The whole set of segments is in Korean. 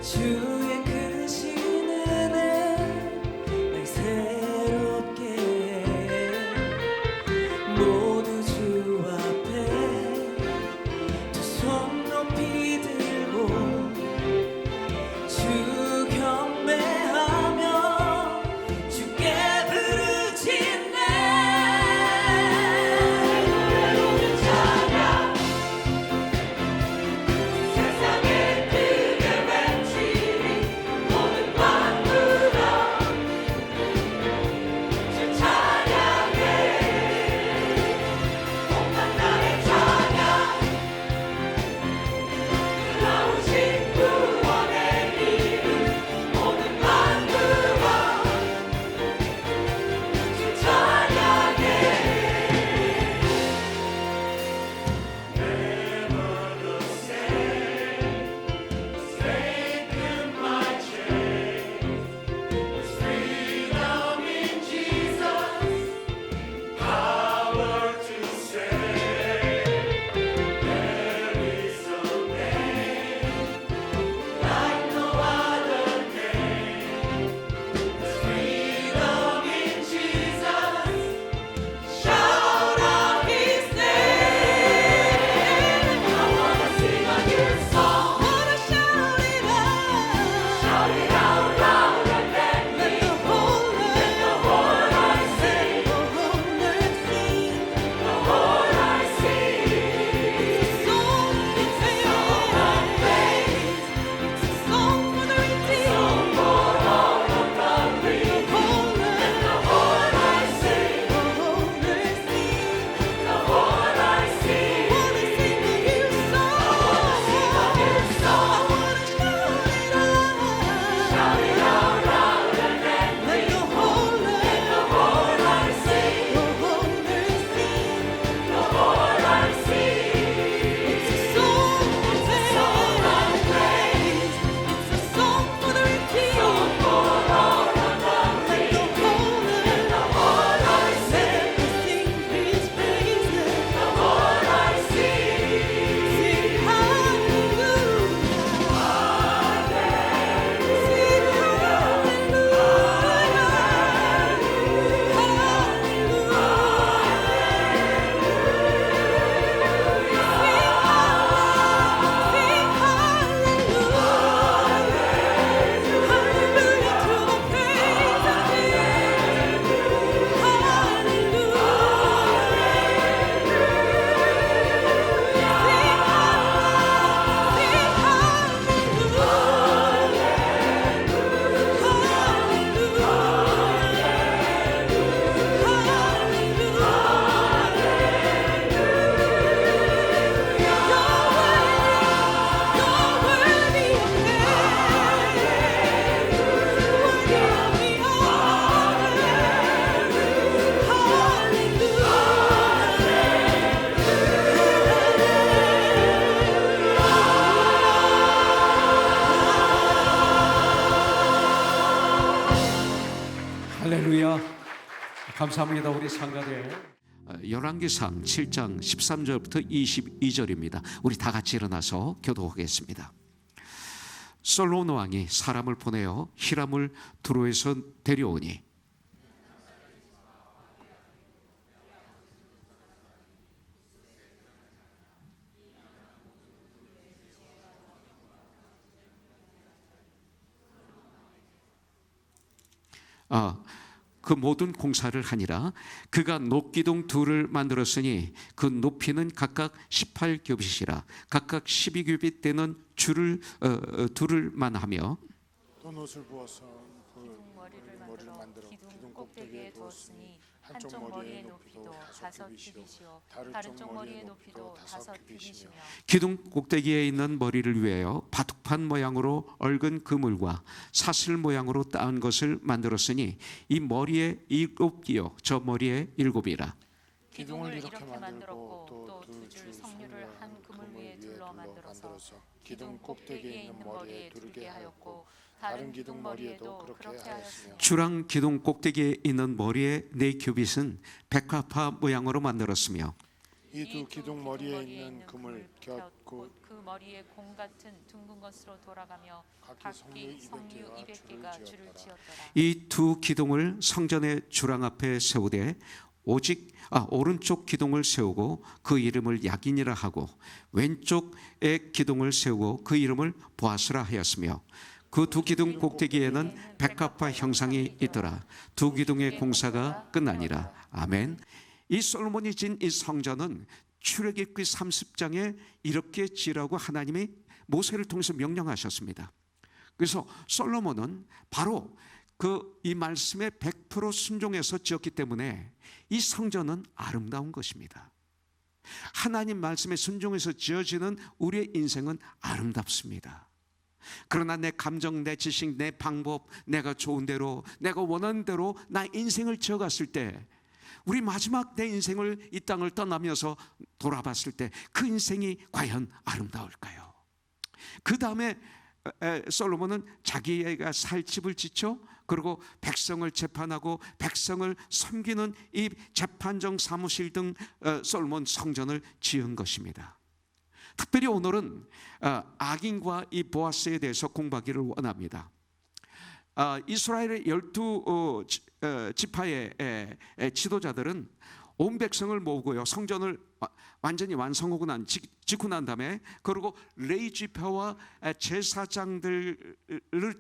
주의 크신 은혜 날 새롭게 해. 모두 주 앞에 두 손 높이 들고 주 경배하며 주께 부르짖네. 찬양 세상에 크게 외치리 모든 만물아 주 찬양해. 온갖 나의 찬양 나오신 구원의 이름 모든 만물아 주 찬양해. Shout out His name. I wanna sing a new song. Wanna shout it out. Shout it out loud and let the whole earth sing. The whole earth sing. The whole earth sing. It's a song. It's a song of praise. It's a song for the redeemed. Song for all of the redeemed. Let the whole earth sing. The whole earth sing. The whole earth sing. I wanna sing a new song. I wanna sing a new song. I wanna shout it out loud and let the whole earth sing. The whole earth sing. The whole earth sing. It's a song of praise. It's a song for the redeemed. Song for all of the redeemed. Let the whole earth sing. Sing His praises. The whole earth sing. Sing hallelujah. Sing 할렐루야. 감사합니다. 우리 상가들. 열왕기상 7장 13절부터 22절입니다. 우리 다 같이 일어나서 교도하겠습니다. 솔로몬 왕이 사람을 보내어 히람을 두로에서 데려오니 그 모든 공사를 하니라. 그가 녹기둥 둘을 만들었으니 그 높이는 각각 18규빗이라. 각각 12규빗 되는 줄을 둘을만 하며 돈옷을 부어서 머리를 만들어 기둥 꼭대기에 두었으니 한쪽 머리의 높이도 5규빗이요 다른 쪽 머리의 높이도 5규빗이며 기둥 꼭대기에 있는 머리를 위하여 바둑판 모양으로 얽은 그물과 사슬 모양으로 따은 것을 만들었으니 이 머리에 7끼요 저 머리에 7이라. 기둥을 이렇게 만들었고 또 두 줄 석류를 한 그물 위에 둘러 만들어서 기둥 꼭대기에 있는 머리에 두르게 하였고 다른 기둥 머리에도 그렇게 하였으며 주랑 기둥 꼭대기에 있는 머리의 4규빗은 백합화 모양으로 만들었으며 이 두 기둥 머리에 있는 금을 곁곧 그 머리에 공 같은 둥근 것으로 돌아가며 각기 성류 200개가 줄을 지었더라. 이 두 기둥을 성전의 주랑 앞에 세우되 오직 오른쪽 기둥을 세우고 그 이름을 야긴이라 하고 왼쪽의 기둥을 세우고 그 이름을 보아스라 하였으며 그 두 기둥 꼭대기에는 백합화 형상이 있더라. 두 기둥의 공사가 끝나니라. 아멘. 이 솔로몬이 진 이 성전은 출애굽기 30장에 이렇게 지으라고 하나님이 모세를 통해서 명령하셨습니다. 그래서 솔로몬은 바로 이 말씀에 100% 순종해서 지었기 때문에 이 성전은 아름다운 것입니다. 하나님 말씀에 순종해서 지어지는 우리의 인생은 아름답습니다. 그러나 내 감정, 내 지식, 내 방법, 내가 좋은 대로, 내가 원하는 대로 나 인생을 지어갔을 때, 우리 마지막 내 인생을 이 땅을 떠나면서 돌아봤을 때 그 인생이 과연 아름다울까요? 그 다음에 솔로몬은 자기가 살 집을 짓죠. 그리고 백성을 재판하고 백성을 섬기는 이 재판정 사무실 등 솔로몬 성전을 지은 것입니다. 특별히 오늘은 아긴과 이 보아스에 대해서 공부하기를 원합니다. 이스라엘의 12지파의 지도자들은 온 백성을 모으고요, 성전을 완전히 완성하고 짓고 난 다음에, 그리고 레위 지파와 제사장들을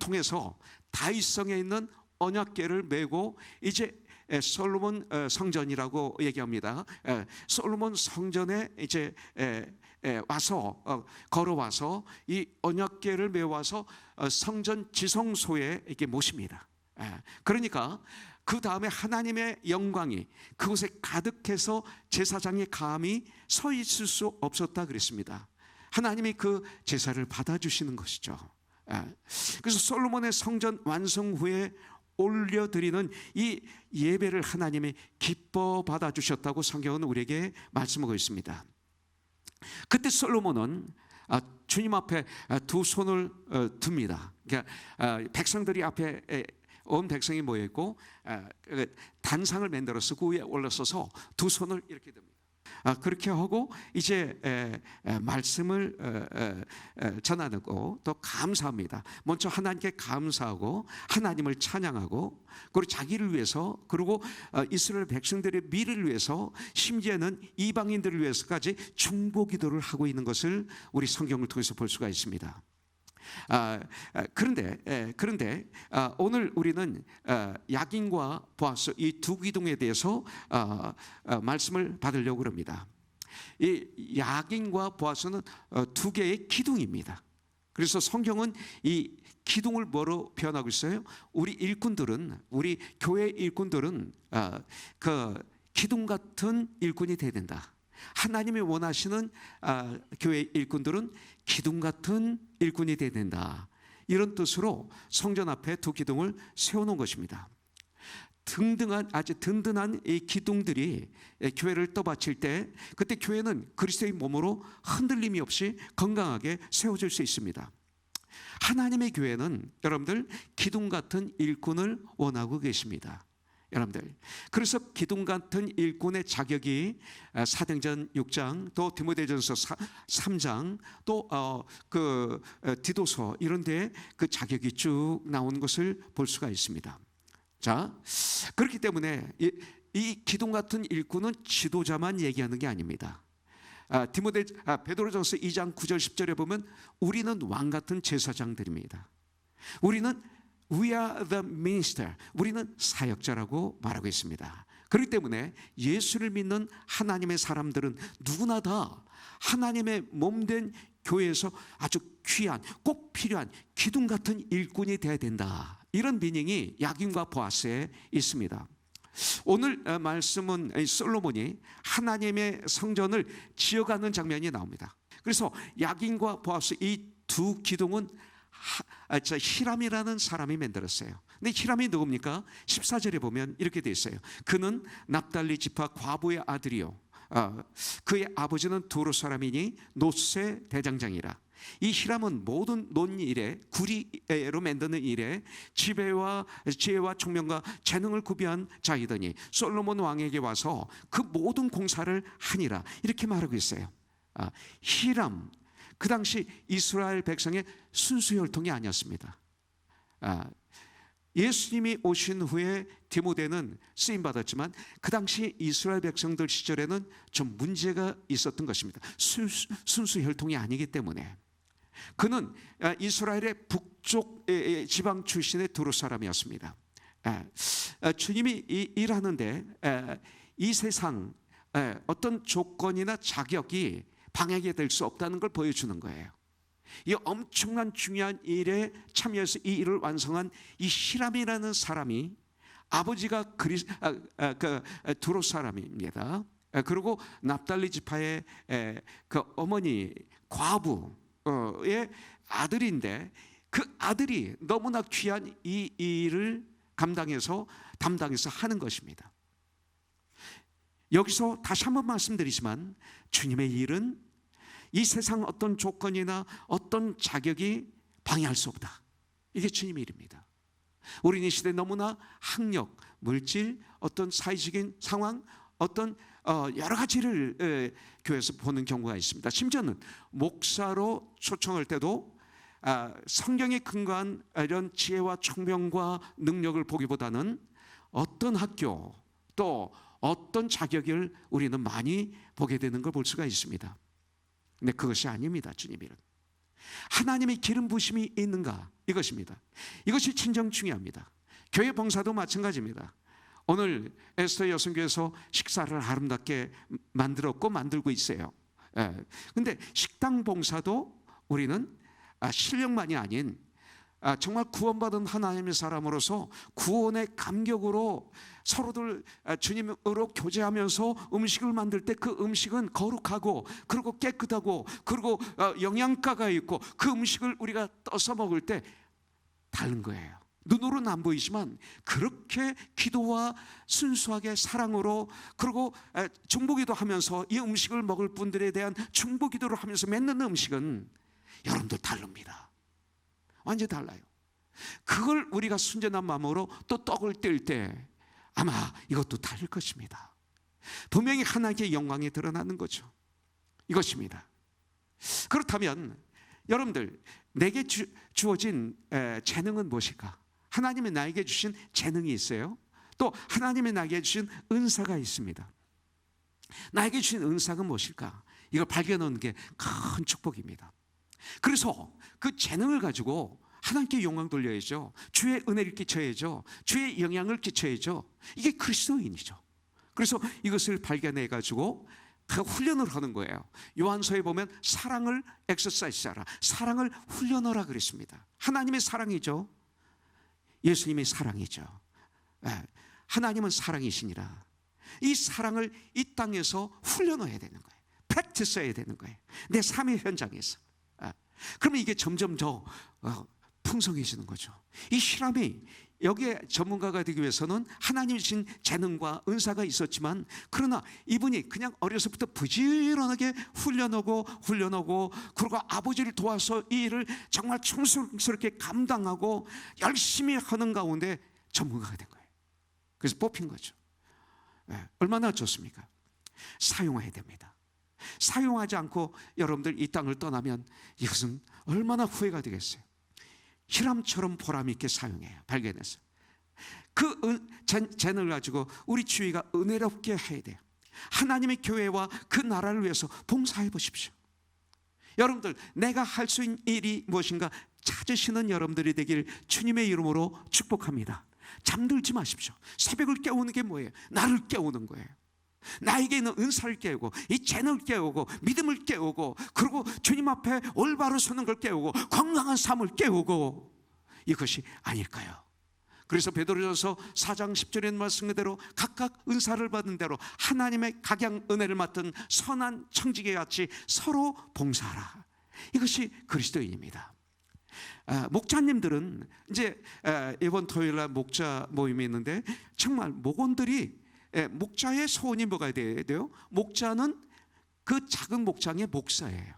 통해서 다윗성에 있는 언약궤를 메고 이제 솔로몬 성전이라고 얘기합니다. 솔로몬 성전에 이제 와서 걸어와서 이 언약궤를 메와서 성전 지성소에 이렇게 모십니다. 그러니까 그 다음에 하나님의 영광이 그곳에 가득해서 제사장이 감히 서 있을 수 없었다 그랬습니다. 하나님이 그 제사를 받아주시는 것이죠. 그래서 솔로몬의 성전 완성 후에 올려드리는 이 예배를 하나님이 기뻐 받아주셨다고 성경은 우리에게 말씀하고 있습니다. 그때 솔로몬은 주님 앞에 두 손을 듭니다. 그러니까 백성들이 앞에 온 백성이 모여 있고 단상을 만들어서 그 위에 올라서서 두 손을 이렇게 듭니다. 그렇게 하고 이제 말씀을 전하고 또 감사합니다. 먼저 하나님께 감사하고 하나님을 찬양하고, 그리고 자기를 위해서, 그리고 이스라엘 백성들의 미래를 위해서, 심지어는 이방인들을 위해서까지 중보기도를 하고 있는 것을 우리 성경을 통해서 볼 수가 있습니다. 그런데 오늘 우리는 야긴과 보아스 이 두 기둥에 대해서 말씀을 받으려고 합니다. 이 야긴과 보아스는 두 개의 기둥입니다. 그래서 성경은 이 기둥을 뭐로 표현하고 있어요? 우리 교회 일꾼들은 그 기둥 같은 일꾼이 되어야 된다. 하나님이 원하시는 교회 일꾼들은 기둥 같은 일꾼이 되어야 된다. 이런 뜻으로 성전 앞에 두 기둥을 세워놓은 것입니다. 아주 든든한 이 기둥들이 교회를 떠받칠 때, 그때 교회는 그리스도의 몸으로 흔들림이 없이 건강하게 세워질 수 있습니다. 하나님의 교회는 여러분들 기둥 같은 일꾼을 원하고 계십니다. 여러분들, 그래서 기둥 같은 일꾼의 자격이 사도행전 6장, 또 디모데전서 3장, 또 디도서 이런 데에 그 자격이 쭉 나오는 것을 볼 수가 있습니다. 자, 그렇기 때문에 이 기둥 같은 일꾼은 지도자만 얘기하는 게 아닙니다. 베드로전서 2장 9절 10절에 보면 우리는 왕 같은 제사장들입니다. 우리는 We are the minister. 우리는 사역자라고 말하고 있습니다. 그렇기 때문에 예수를 믿는 하나님의 사람들은 누구나 다 하나님의 몸된 교회에서 아주 귀한, 꼭 필요한 기둥 같은 일꾼이 되어야 된다. 이런 미닝이 야긴과 보아스에 있습니다. 오늘 말씀은 솔로몬이 하나님의 성전을 지어가는 장면이 나옵니다. 그래서 야긴과 보아스 이 두 기둥은 히람이라는 사람이 만들었어요. 근데 히람이 누굽니까? 14절에 보면 이렇게 되어 있어요. 그는 납달리 지파 과부의 아들이요, 그의 아버지는 두로 사람이니 노세 대장장이라. 이 히람은 모든 논일에, 구리로 만드는 일에 지혜와 총명과 재능을 구비한 자이더니 솔로몬 왕에게 와서 그 모든 공사를 하니라, 이렇게 말하고 있어요. 히람, 그 당시 이스라엘 백성의 순수 혈통이 아니었습니다. 예수님이 오신 후에 디모데는 쓰임 받았지만 그 당시 이스라엘 백성들 시절에는 좀 문제가 있었던 것입니다. 순수 혈통이 아니기 때문에. 그는 이스라엘의 북쪽 지방 출신의 두루 사람이었습니다. 주님이 일하는데 이 세상 어떤 조건이나 자격이 방해가 될 수 없다는 걸 보여주는 거예요. 이 엄청난 중요한 일에 참여해서 이 일을 완성한 이 히람이라는 사람이 아버지가 두로 사람입니다. 그리고 납달리 지파의 그 어머니 과부의 아들인데 그 아들이 너무나 귀한 이 일을 담당해서 하는 것입니다. 여기서 다시 한번 말씀드리지만 주님의 일은 이 세상 어떤 조건이나 어떤 자격이 방해할 수 없다. 이게 주님의 일입니다. 우리는 이 시대에 너무나 학력, 물질, 어떤 사회적인 상황, 어떤 여러 가지를 교회에서 보는 경우가 있습니다. 심지어는 목사로 초청할 때도 성경에 근거한 이런 지혜와 총명과 능력을 보기보다는 어떤 학교 또 어떤 자격을 우리는 많이 보게 되는 걸 볼 수가 있습니다. 근데 그것이 아닙니다. 주님 일은 하나님의 기름 부심이 있는가, 이것입니다. 이것이 진정 중요합니다. 교회 봉사도 마찬가지입니다. 오늘 에스더 여성교회에서 식사를 아름답게 만들었고 만들고 있어요. 근데 식당 봉사도 우리는 실력만이 아닌 정말 구원받은 하나님의 사람으로서 구원의 감격으로 서로들 주님으로 교제하면서 음식을 만들 때 그 음식은 거룩하고 그리고 깨끗하고 그리고 영양가가 있고 그 음식을 우리가 떠서 먹을 때 다른 거예요. 눈으로는 안 보이지만 그렇게 기도와 순수하게 사랑으로 그리고 중보기도 하면서 이 음식을 먹을 분들에 대한 중보기도를 하면서 맺는 음식은 여러분들 다릅니다. 완전히 달라요. 그걸 우리가 순전한 마음으로 또 떡을 뗄 때 아마 이것도 다를 것입니다. 분명히 하나님의 영광이 드러나는 거죠. 이것입니다. 그렇다면 여러분들, 내게 주어진 재능은 무엇일까? 하나님이 나에게 주신 재능이 있어요. 또 하나님이 나에게 주신 은사가 있습니다. 나에게 주신 은사가 무엇일까? 이걸 발견하는 게 큰 축복입니다. 그래서 그 재능을 가지고 하나님께 영광 돌려야죠. 주의 은혜를 끼쳐야죠. 주의 영향을 끼쳐야죠. 이게 그리스도인이죠. 그래서 이것을 발견해 가지고 훈련을 하는 거예요. 요한서에 보면 사랑을 엑서사이즈하라, 사랑을 훈련하라 그랬습니다. 하나님의 사랑이죠. 예수님의 사랑이죠. 하나님은 사랑이시니라. 이 사랑을 이 땅에서 훈련해야 되는 거예요. 프랙티스해야 되는 거예요. 내 삶의 현장에서. 그러면 이게 점점 더 풍성해지는 거죠. 이 히람이 여기에 전문가가 되기 위해서는 하나님이 주신 재능과 은사가 있었지만, 그러나 이분이 그냥 어려서부터 부지런하게 훈련하고 그리고 아버지를 도와서 이 일을 정말 충성스럽게 감당하고 열심히 하는 가운데 전문가가 된 거예요. 그래서 뽑힌 거죠. 얼마나 좋습니까? 사용해야 됩니다. 사용하지 않고 여러분들 이 땅을 떠나면 이것은 얼마나 후회가 되겠어요. 히람처럼 보람 있게 사용해요. 발견해서 그 재능을 가지고 우리 주위가 은혜롭게 해야 돼요. 하나님의 교회와 그 나라를 위해서 봉사해 보십시오. 여러분들, 내가 할 수 있는 일이 무엇인가 찾으시는 여러분들이 되길 주님의 이름으로 축복합니다. 잠들지 마십시오. 새벽을 깨우는 게 뭐예요? 나를 깨우는 거예요. 나에게 있는 은사를 깨우고 이 재능을 깨우고 믿음을 깨우고 그리고 주님 앞에 올바로 서는 걸 깨우고 건강한 삶을 깨우고, 이것이 아닐까요? 그래서 베드로전서 4장 10절에 말씀 그대로 각각 은사를 받은 대로 하나님의 각양 은혜를 맡은 선한 청지기 같이 서로 봉사하라. 이것이 그리스도인입니다. 목자님들은 이제 이번 토요일날 목자 모임이 있는데 정말 목원들이 목자의 소원이 뭐가 돼야 돼요? 목자는 그 작은 목장의 목사예요.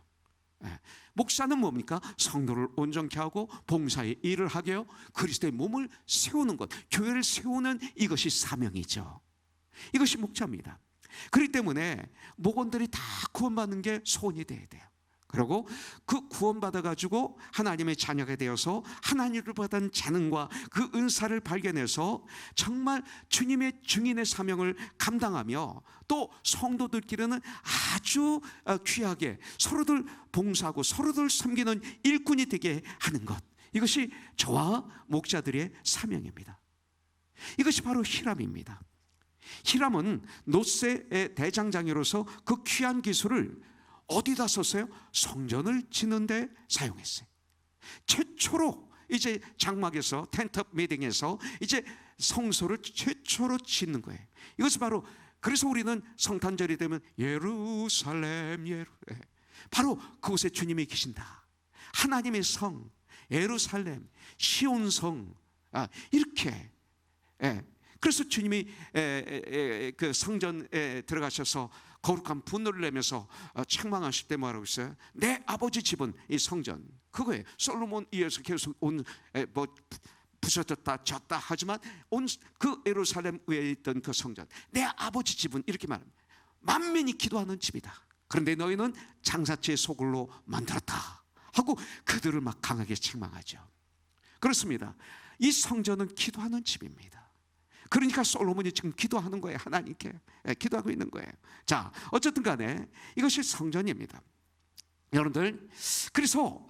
목사는 뭡니까? 성도를 온전케 하고 봉사의 일을 하게 하여 그리스도의 몸을 세우는 것, 교회를 세우는 이것이 사명이죠. 이것이 목자입니다. 그렇기 때문에 목원들이 다 구원받는 게 소원이 돼야 돼요. 그리고 그 구원받아가지고 하나님의 자녀가 되어서 하나님을 받은 재능과 그 은사를 발견해서 정말 주님의 증인의 사명을 감당하며 또 성도들끼리는 아주 귀하게 서로들 봉사하고 서로들 섬기는 일꾼이 되게 하는 것, 이것이 저와 목자들의 사명입니다. 이것이 바로 히람입니다. 히람은 노새의 대장장이로서 그 귀한 기술을 어디다 썼어요? 성전을 짓는 데 사용했어요. 최초로 이제 장막에서 텐트 미팅에서 이제 성소를 최초로 짓는 거예요. 이것이 바로, 그래서 우리는 성탄절이 되면 예루살렘 바로 그곳에 주님이 계신다. 하나님의 성 예루살렘 시온성, 이렇게. 그래서 주님이 그 성전에 들어가셔서 거룩한 분노를 내면서 책망하실 때 뭐라고 했어요? 내 아버지 집은 이 성전, 그거예요. 솔로몬 이어서 계속 뭐 부서졌다 졌다 하지만 온 그 예루살렘 위에 있던 그 성전, 내 아버지 집은 이렇게 말합니다. 만민이 기도하는 집이다. 그런데 너희는 장사치의 소굴로 만들었다 하고 그들을 막 강하게 책망하죠. 그렇습니다. 이 성전은 기도하는 집입니다. 그러니까 솔로몬이 지금 기도하는 거예요. 하나님께 기도하고 있는 거예요. 자, 어쨌든 간에 이것이 성전입니다. 여러분들, 그래서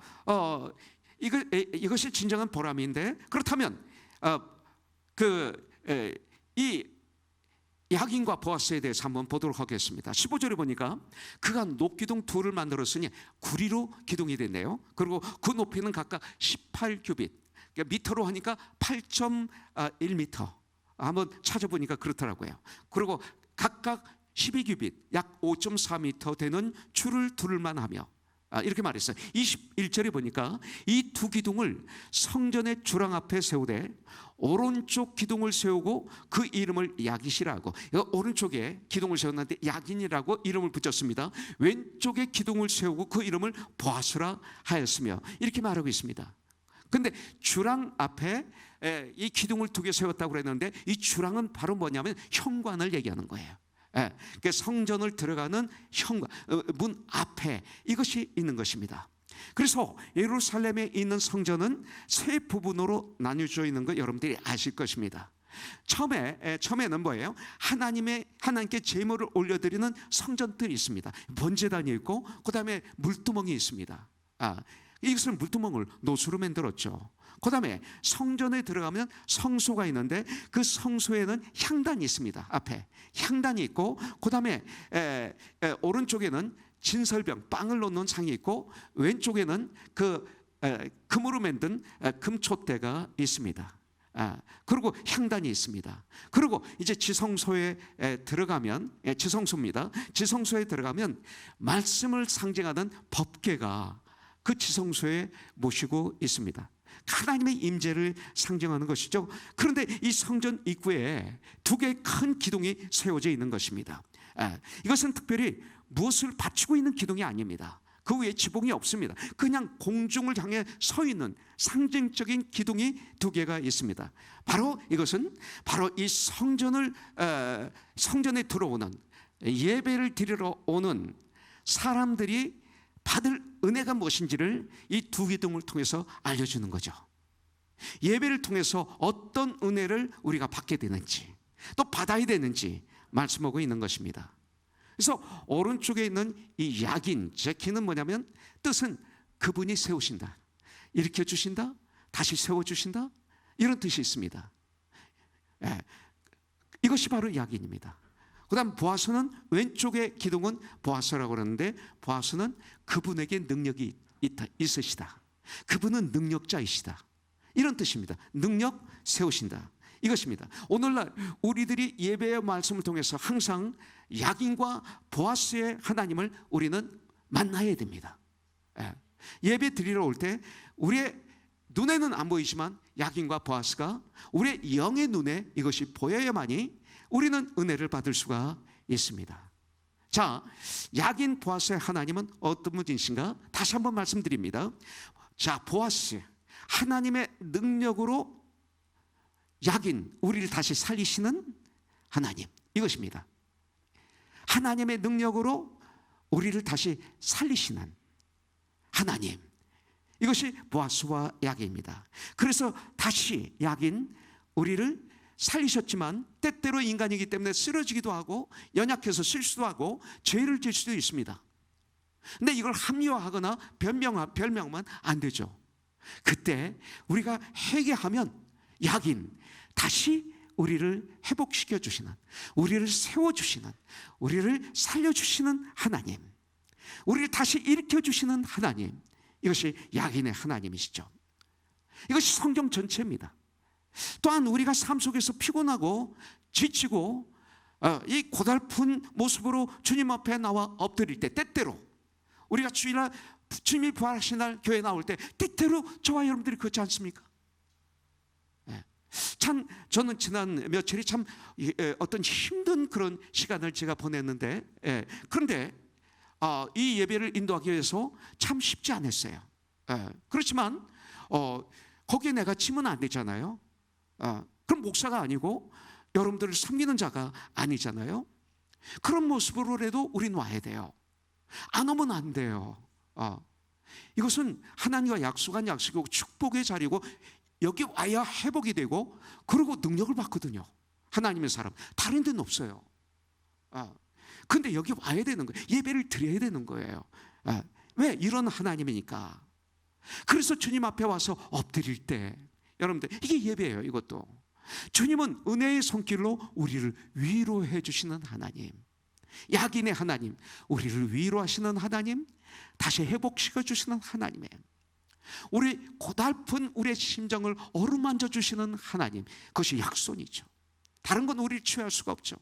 이것이 진정한 보람인데, 그렇다면 이 야긴과 보아스에 대해서 한번 보도록 하겠습니다. 15절에 보니까 그가 녹기둥 둘을 만들었으니 구리로 기둥이 됐네요. 그리고 그 높이는 각각 18규빗, 그러니까 미터로 하니까 8.1미터. 한번 찾아보니까 그렇더라고요. 그리고 각각 12규빗, 약 5.4m 되는 줄을 둘만 하며, 이렇게 말했어요. 21절에 보니까 이 두 기둥을 성전의 주랑 앞에 세우되 오른쪽 기둥을 세우고 그 이름을 야깃이라고, 오른쪽에 기둥을 세웠는데 야긴이라고 이름을 붙였습니다. 왼쪽에 기둥을 세우고 그 이름을 보아스라 하였으며, 이렇게 말하고 있습니다. 근데 주랑 앞에 이 기둥을 두 개 세웠다고 그랬는데, 이 주랑은 바로 뭐냐면 현관을 얘기하는 거예요. 그러니까 성전을 들어가는 현관, 문 앞에 이것이 있는 것입니다. 그래서 예루살렘에 있는 성전은 세 부분으로 나뉘어져 있는 거 여러분들이 아실 것입니다. 처음에는 뭐예요? 하나님께 제물을 올려드리는 성전들이 있습니다. 번제단이 있고, 그 다음에 물두멍이 있습니다. 이것을 물두멍을 노수로 만들었죠. 그 다음에 성전에 들어가면 성소가 있는데 그 성소에는 향단이 있습니다. 앞에 향단이 있고, 그 다음에 오른쪽에는 진설병, 빵을 넣는 상이 있고, 왼쪽에는 그 금으로 만든 금촛대가 있습니다. 그리고 향단이 있습니다. 그리고 이제 지성소에 들어가면, 지성소입니다. 지성소에 들어가면 말씀을 상징하는 법궤가 그 지성소에 모시고 있습니다. 하나님의 임재를 상징하는 것이죠. 그런데 이 성전 입구에 두 개의 큰 기둥이 세워져 있는 것입니다. 이것은 특별히 무엇을 받치고 있는 기둥이 아닙니다. 그 위에 지붕이 없습니다. 그냥 공중을 향해 서 있는 상징적인 기둥이 두 개가 있습니다. 바로 이것은 바로 이 성전에 들어오는, 예배를 드리러 오는 사람들이 받을 은혜가 무엇인지를 이 두 기둥을 통해서 알려주는 거죠. 예배를 통해서 어떤 은혜를 우리가 받게 되는지, 또 받아야 되는지 말씀하고 있는 것입니다. 그래서 오른쪽에 있는 이 야긴, 제키는 뭐냐면 뜻은 그분이 세우신다, 일으켜 주신다, 다시 세워주신다, 이런 뜻이 있습니다. 이것이 바로 야긴입니다. 그 다음 보아스는, 왼쪽의 기둥은 보아스라고 그러는데, 보아스는 그분에게 능력이 있으시다, 그분은 능력자이시다, 이런 뜻입니다. 능력 세우신다, 이것입니다. 오늘날 우리들이 예배의 말씀을 통해서 항상 야긴과 보아스의 하나님을 우리는 만나야 됩니다. 예배 드리러 올 때 우리의 눈에는 안 보이지만 야긴과 보아스가 우리의 영의 눈에 이것이 보여야만이 우리는 은혜를 받을 수가 있습니다. 자, 야긴 보아스의 하나님은 어떤 분이신가? 다시 한번 말씀드립니다. 자, 보아스, 하나님의 능력으로 야긴, 우리를 다시 살리시는 하나님, 이것입니다. 하나님의 능력으로 우리를 다시 살리시는 하나님, 이것이 보아스와 야긴입니다. 그래서 다시 야긴, 우리를 살리셨지만 때때로 인간이기 때문에 쓰러지기도 하고 연약해서 실수도 하고 죄를 질 수도 있습니다. 근데 이걸 합리화하거나 변명하면 안 되죠. 그때 우리가 회개하면 야긴, 다시 우리를 회복시켜 주시는, 우리를 세워주시는, 우리를 살려주시는 하나님, 우리를 다시 일으켜 주시는 하나님, 이것이 야긴의 하나님이시죠. 이것이 성경 전체입니다. 또한 우리가 삶 속에서 피곤하고 지치고 이 고달픈 모습으로 주님 앞에 나와 엎드릴 때, 때때로 우리가 주일날 주님이 부활하신 날 교회 나올 때 때때로 저와 여러분들이 그렇지 않습니까? 참 저는 지난 며칠이 참 어떤 힘든 그런 시간을 제가 보냈는데, 그런데 이 예배를 인도하기 위해서 참 쉽지 않았어요. 그렇지만 거기에 내가 치면 안 되잖아요. 그럼 목사가 아니고 여러분들을 섬기는 자가 아니잖아요. 그런 모습으로라도 우린 와야 돼요. 안 오면 안 돼요. 이것은 하나님과 약속한 약속이고 축복의 자리고, 여기 와야 회복이 되고 그리고 능력을 받거든요. 하나님의 사람, 다른 데는 없어요. 근데 여기 와야 되는 거예요. 예배를 드려야 되는 거예요. 왜? 이런 하나님이니까. 그래서 주님 앞에 와서 엎드릴 때, 여러분들, 이게 예배예요. 이것도 주님은 은혜의 손길로 우리를 위로해 주시는 하나님, 야긴의 하나님, 우리를 위로하시는 하나님, 다시 회복시켜 주시는 하나님의, 우리 고달픈 우리의 심정을 어루만져 주시는 하나님, 그것이 약손이죠. 다른 건 우리를 취할 수가 없죠.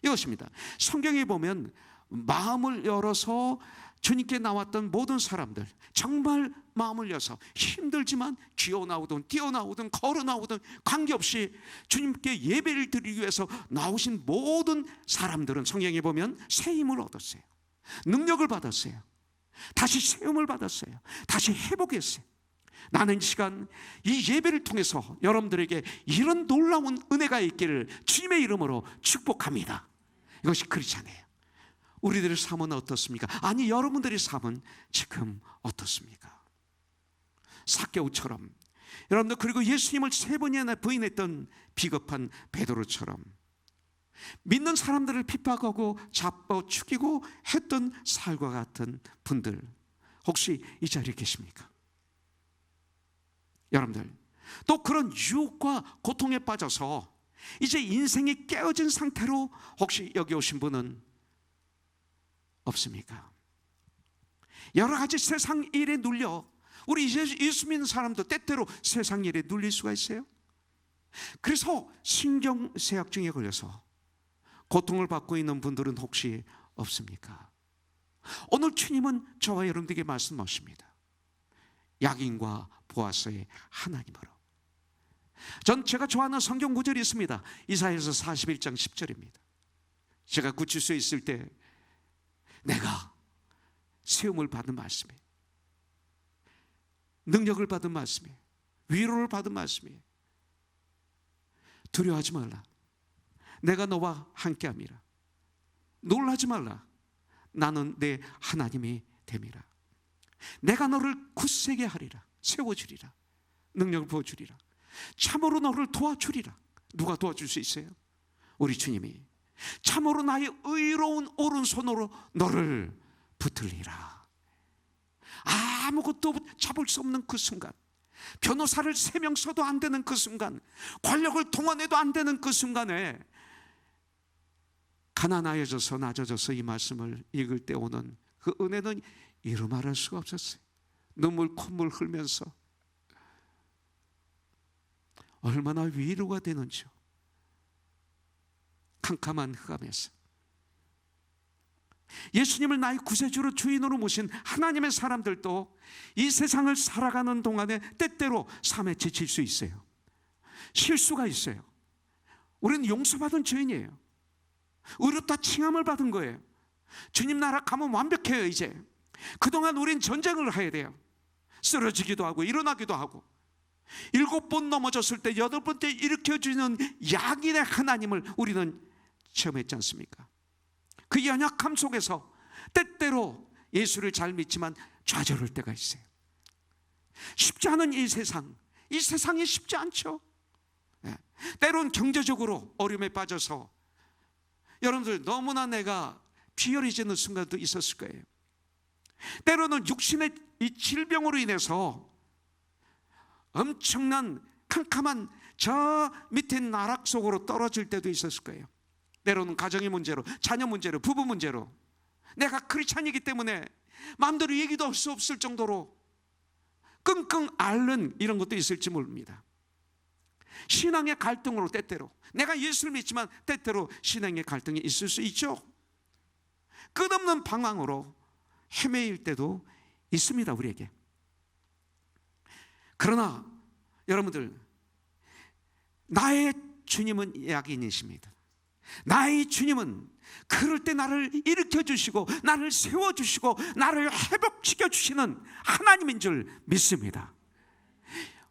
이것입니다. 성경에 보면 마음을 열어서 주님께 나왔던 모든 사람들, 정말 마음을 열어서 힘들지만 기어나오든 뛰어나오든 걸어나오든 관계없이 주님께 예배를 드리기 위해서 나오신 모든 사람들은 성경에 보면 새 힘을 얻었어요. 능력을 받았어요. 다시 세움을 받았어요. 다시 회복했어요. 나는 이 시간 이 예배를 통해서 여러분들에게 이런 놀라운 은혜가 있기를 주님의 이름으로 축복합니다. 이것이 크리스찬이에요. 우리들의 삶은 어떻습니까? 아니, 여러분들의 삶은 지금 어떻습니까? 삭개오처럼, 여러분들, 그리고 예수님을 3번이나 부인했던 비겁한 베드로처럼 믿는 사람들을 핍박하고 잡아 죽이고 했던 살과 같은 분들, 혹시 이 자리에 계십니까? 여러분들, 또 그런 유혹과 고통에 빠져서 이제 인생이 깨어진 상태로 혹시 여기 오신 분은 없습니까? 여러 가지 세상 일에 눌려, 우리 예수 믿는 사람도 때때로 세상 일에 눌릴 수가 있어요. 그래서 신경쇠약증에 걸려서 고통을 받고 있는 분들은 혹시 없습니까? 오늘 주님은 저와 여러분들에게 말씀하십니다. 야긴과 보아스의 하나님으로. 제가 좋아하는 성경 구절이 있습니다. 이사야서 41장 10절입니다. 제가 구치소에 있을 때 내가 세움을 받은 말씀이에요. 능력을 받은 말씀이에요. 위로를 받은 말씀이에요. 두려워하지 말라. 내가 너와 함께함이라. 놀라지 말라. 나는 내 하나님이 됨이라. 내가 너를 굳세게 하리라. 세워주리라. 능력을 부어주리라. 참으로 너를 도와주리라. 누가 도와줄 수 있어요? 우리 주님이. 참으로 나의 의로운 오른손으로 너를 붙들리라. 아무것도 잡을 수 없는 그 순간, 변호사를 3명 써도 안 되는 그 순간, 권력을 동원해도 안 되는 그 순간에 가난하여져서 낮아져서 이 말씀을 읽을 때 오는 그 은혜는 이루 말할 수가 없었어요. 눈물 콧물 흘면서 얼마나 위로가 되는지요. 캄캄한 흑암에서 예수님을 나의 구세주로 주인으로 모신 하나님의 사람들도 이 세상을 살아가는 동안에 때때로 삶에 지칠 수 있어요. 실수가 있어요. 우리는 용서받은 죄인이에요. 의롭다 칭함을 받은 거예요. 주님 나라 가면 완벽해요. 이제 그동안 우린 전쟁을 해야 돼요. 쓰러지기도 하고 일어나기도 하고 7번 넘어졌을 때 8번째 일으켜주는 약인의 하나님을 우리는 체험했지 않습니까? 그 연약함 속에서 때때로 예수를 잘 믿지만 좌절할 때가 있어요. 쉽지 않은 이 세상이 쉽지 않죠. 때론 경제적으로 어려움에 빠져서 여러분들 너무나 내가 피혈해지는 순간도 있었을 거예요. 때로는 육신의 이 질병으로 인해서 엄청난 캄캄한 저 밑에 나락 속으로 떨어질 때도 있었을 거예요. 때로는 가정의 문제로, 자녀 문제로, 부부 문제로 내가 크리스찬이기 때문에 마음대로 얘기도 할 수 없을 정도로 끙끙 앓는 이런 것도 있을지 모릅니다. 신앙의 갈등으로 때때로 내가 예수를 믿지만 때때로 신앙의 갈등이 있을 수 있죠. 끝없는 방황으로 헤매일 때도 있습니다, 우리에게. 그러나 여러분들, 나의 주님은 약인이십니다. 나의 주님은 그럴 때 나를 일으켜 주시고 나를 세워 주시고 나를 회복시켜 주시는 하나님인 줄 믿습니다.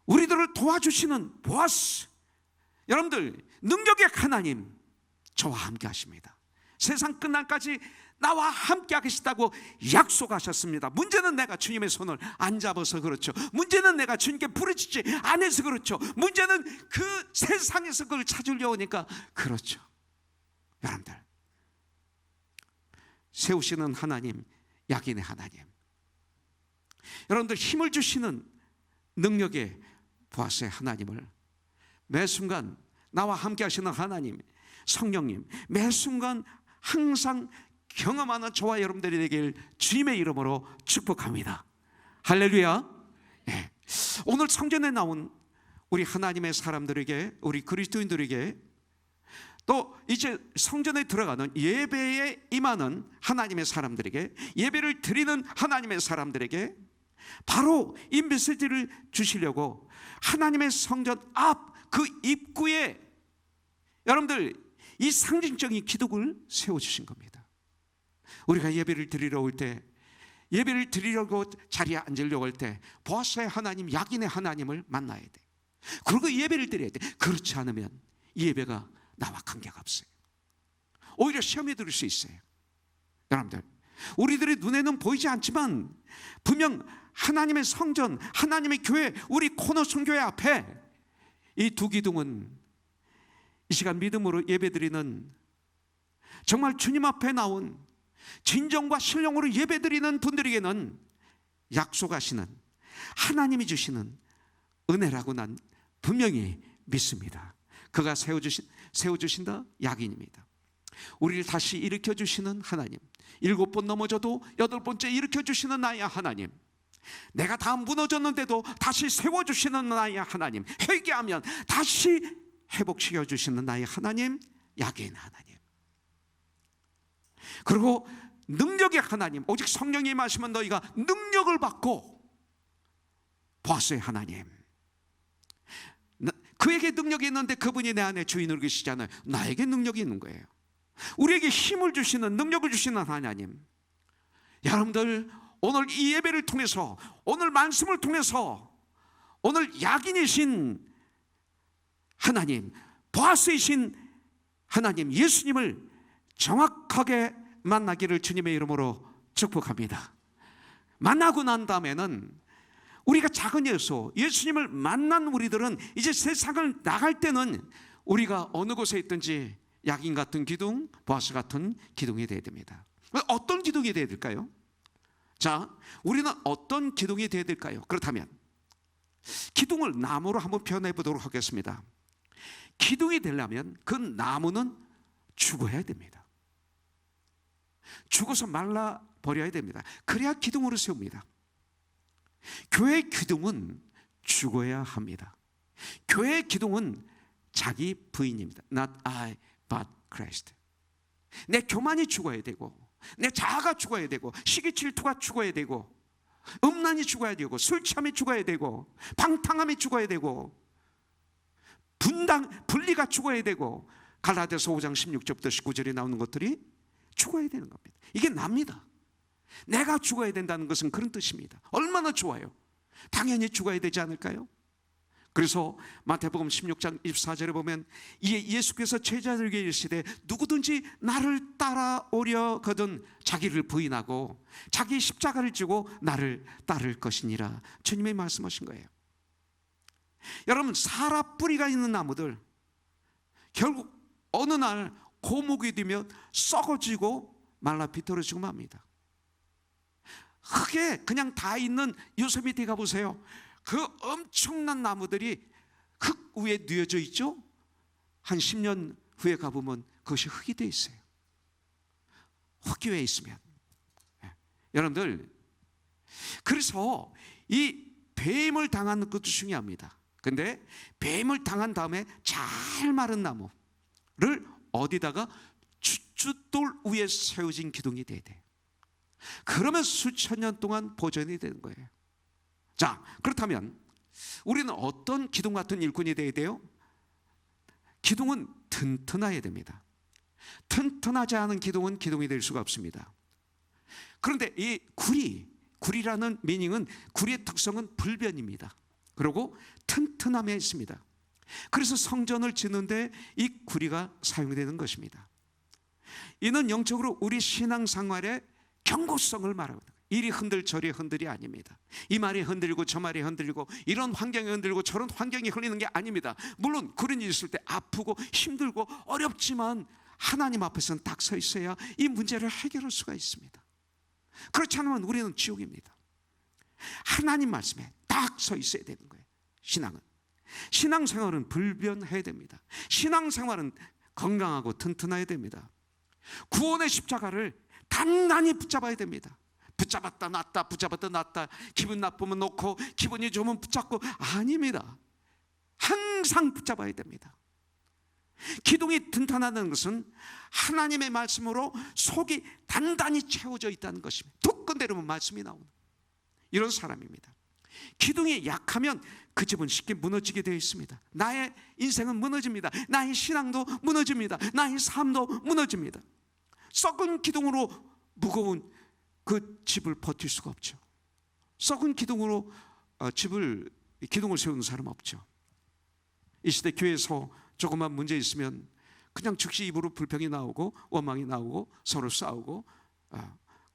우리들을 도와주시는 보아스, 여러분들 능력의 하나님 저와 함께 하십니다. 세상 끝날까지 나와 함께 하시다고 약속하셨습니다. 문제는 내가 주님의 손을 안 잡아서 그렇죠. 문제는 내가 주님께 부르짖지 않아서 그렇죠. 문제는 그 세상에서 그걸 찾으려고 하니까 그렇죠. 여러분들, 세우시는 하나님, 약인의 하나님, 여러분들 힘을 주시는 능력의 보아스의 하나님을 매 순간 나와 함께 하시는 하나님, 성령님, 매 순간 항상 경험하는 저와 여러분들이 되길 주님의 이름으로 축복합니다. 할렐루야. 네. 오늘 성전에 나온 우리 하나님의 사람들에게, 우리 그리스도인들에게, 또 이제 성전에 들어가는 예배에 임하는 하나님의 사람들에게, 예배를 드리는 하나님의 사람들에게 바로 이 메시지를 주시려고 하나님의 성전 앞 그 입구에 여러분들 이 상징적인 기둥을 세워주신 겁니다. 우리가 예배를 드리러 올 때, 예배를 드리려고 자리에 앉으려고 할 때 보아스의 하나님, 약인의 하나님을 만나야 돼. 그리고 예배를 드려야 돼. 그렇지 않으면 이 예배가 나와 관계가 없어요. 오히려 시험에 들을 수 있어요. 여러분들, 우리들의 눈에는 보이지 않지만 분명 하나님의 성전, 하나님의 교회, 우리 코너손 교회 앞에 이 두 기둥은 이 시간 믿음으로 예배드리는, 정말 주님 앞에 나온 진정과 신령으로 예배드리는 분들에게는 약속하시는 하나님이 주시는 은혜라고 난 분명히 믿습니다. 그가 세워주신다 약인입니다. 우리를 다시 일으켜주시는 하나님, 7번 넘어져도 8번째 일으켜주시는 나의 하나님, 내가 다 무너졌는데도 다시 세워주시는 나의 하나님, 회개하면 다시 회복시켜주시는 나의 하나님, 약인 하나님, 그리고 능력의 하나님, 오직 성령이 임하시면 너희가 능력을 받고, 보아스의 하나님, 그에게 능력이 있는데 그분이 내 안에 주인으로 계시잖아요. 나에게 능력이 있는 거예요. 우리에게 힘을 주시는, 능력을 주시는 하나님. 여러분들, 오늘 이 예배를 통해서, 오늘 말씀을 통해서, 오늘 약인이신 하나님, 보아스이신 하나님, 예수님을 정확하게 만나기를 주님의 이름으로 축복합니다. 만나고 난 다음에는 우리가 작은 예수님을 만난 우리들은 이제 세상을 나갈 때는 우리가 어느 곳에 있든지 약인 같은 기둥, 보아스 같은 기둥이 되어야 됩니다. 어떤 기둥이 되어야 될까요? 자, 우리는 어떤 기둥이 되어야 될까요? 그렇다면 기둥을 나무로 한번 표현해 보도록 하겠습니다. 기둥이 되려면 그 나무는 죽어야 됩니다. 죽어서 말라버려야 됩니다. 그래야 기둥으로 세웁니다. 교회의 기둥은 죽어야 합니다. 교회의 기둥은 자기 부인입니다. Not I, but Christ. 내 교만이 죽어야 되고, 내 자아가 죽어야 되고, 시기 질투가 죽어야 되고, 음란이 죽어야 되고, 술 취함이 죽어야 되고, 방탕함이 죽어야 되고, 분리가 죽어야 되고, 갈라디아서 5장 16절부터 19절에 나오는 것들이 죽어야 되는 겁니다. 이게 납니다. 내가 죽어야 된다는 것은 그런 뜻입니다. 얼마나 좋아요. 당연히 죽어야 되지 않을까요? 그래서 마태복음 16장 24절에 보면 예수께서 제자들에게 이르시되 누구든지 나를 따라오려거든 자기를 부인하고 자기 십자가를 지고 나를 따를 것이니라. 주님이 말씀하신 거예요. 여러분, 사라 뿌리가 있는 나무들 결국 어느 날 고목이 되면 썩어지고 말라 비틀어지고 맙니다. 흙에 그냥 다 있는 요새 밑에 가보세요. 그 엄청난 나무들이 흙 위에 뉘어져 있죠. 한 10년 후에 가보면 그것이 흙이 되어 있어요. 흙 위에 있으면. 여러분들, 그래서 이 뱀을 당하는 것도 중요합니다. 근데 뱀을 당한 다음에 잘 마른 나무를 어디다가 주춧돌 위에 세워진 기둥이 돼야 돼요. 그러면 수천 년 동안 보존이 되는 거예요. 자, 그렇다면 우리는 어떤 기둥 같은 일꾼이 돼야 돼요? 기둥은 튼튼해야 됩니다. 튼튼하지 않은 기둥은 기둥이 될 수가 없습니다. 그런데 이 구리라는 미닝은, 구리의 특성은 불변입니다. 그리고 튼튼함에 있습니다. 그래서 성전을 짓는데 이 구리가 사용되는 것입니다. 이는 영적으로 우리 신앙생활의 경고성을 말합니다. 이리 흔들 저리 흔들이 아닙니다. 이 말이 흔들리고 저 말이 흔들리고 이런 환경이 흔들리고 저런 환경이 흘리는 게 아닙니다. 물론 그런 일이 있을 때 아프고 힘들고 어렵지만 하나님 앞에서는 딱 서 있어야 이 문제를 해결할 수가 있습니다. 그렇지 않으면 우리는 지옥입니다. 하나님 말씀에 딱 서 있어야 되는 거예요. 신앙생활은 불변해야 됩니다. 신앙생활은 건강하고 튼튼해야 됩니다. 구원의 십자가를 단단히 붙잡아야 됩니다. 붙잡았다 놨다 붙잡았다 놨다, 기분 나쁘면 놓고 기분이 좋으면 붙잡고, 아닙니다. 항상 붙잡아야 됩니다. 기둥이 튼튼하다는 것은 하나님의 말씀으로 속이 단단히 채워져 있다는 것입니다. 툭 건드리면 말씀이 나오는 이런 사람입니다. 기둥이 약하면 그 집은 쉽게 무너지게 되어 있습니다. 나의 인생은 무너집니다. 나의 신앙도 무너집니다. 나의 삶도 무너집니다. 썩은 기둥으로 무거운 그 집을 버틸 수가 없죠. 썩은 기둥으로 기둥을 세우는 사람 없죠. 이 시대 교회에서 조금만 문제 있으면 그냥 즉시 입으로 불평이 나오고 원망이 나오고 서로 싸우고,